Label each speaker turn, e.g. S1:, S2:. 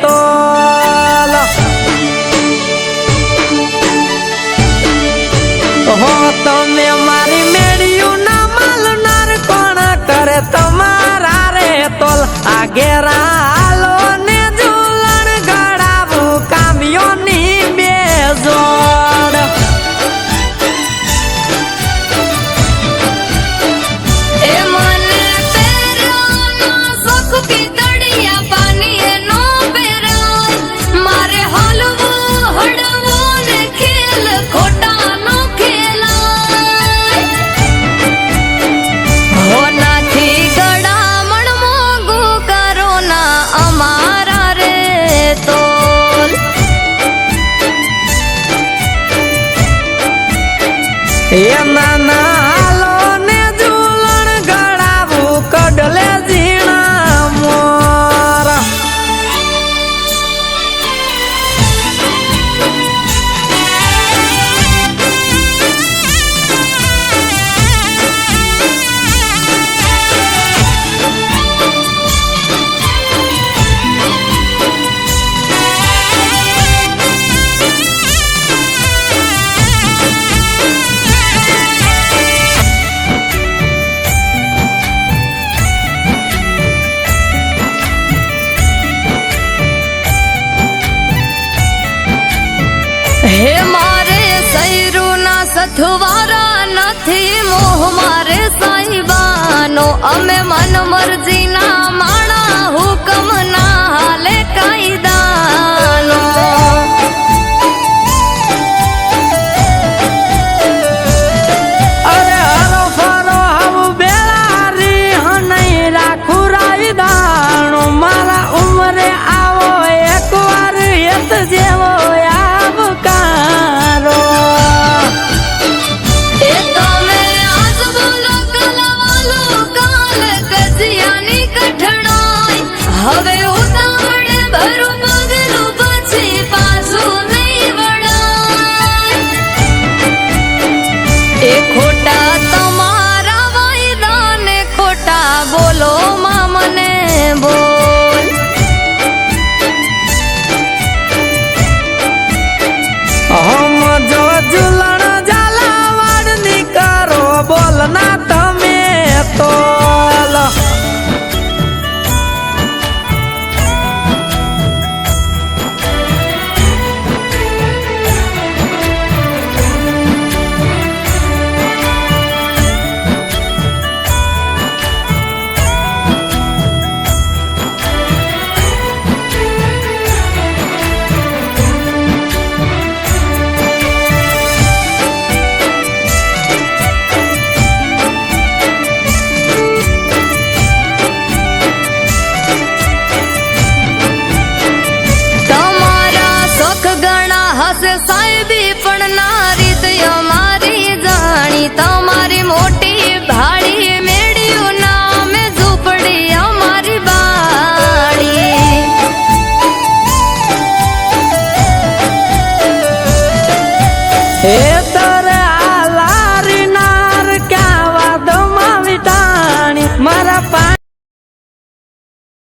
S1: તો હો તમે મારી મેળ્યું ના માલનાર કોણ કરે તમારા રે તોલ આ ઘેરા હાલો ને ઝૂલણ ગળાવું કામ્યોની બે જોડ
S2: એ મને પહેરવાનો શોખ પીતળિયા પાણી એનો પહેરાય મારે હલવું હળવું ને ખેલ ખોટાનો ખેલાય હો નાથી ગળામણ મોગું કરો ના અમારા રે તોલ
S1: એ નાના હાલો ને ઝૂલણ ગળાવું કડલે ઝીણા મોર
S2: હે મારે સૈરું ના સથવારા નથી મોહ મારે સાહેબાનો અમે મન મરજી ના માણા હુકમ ના હાલે કાયદાનો
S1: અરે હરો ફરો હવું બેલારી હનઈ રાખું રાયદાણો મારા ઉમરે આવો એકવાર એત જેવો આવકારો
S2: એ તમે આજ બોલો કલાવાલો કાલ કજિયાની કઠણાઈ હવે ઉતાવળે ભરું પગલું પછી પાછું નહીં વળાય એ ખોટા તમારા વાયદા ને ખોટા બોલો માં મને બોલ
S1: હમ જો ઝૂલણ ઝાલાવાડ ની કરો બોલના તમે તોલ
S2: તમારા શોખ ઘણા હશે સાહેબી પણ નારી તો અમારી જાણી તમારી મોટી ભાડી મેળ્યું નામે ઝૂંપડી અમારી બાળી
S1: હે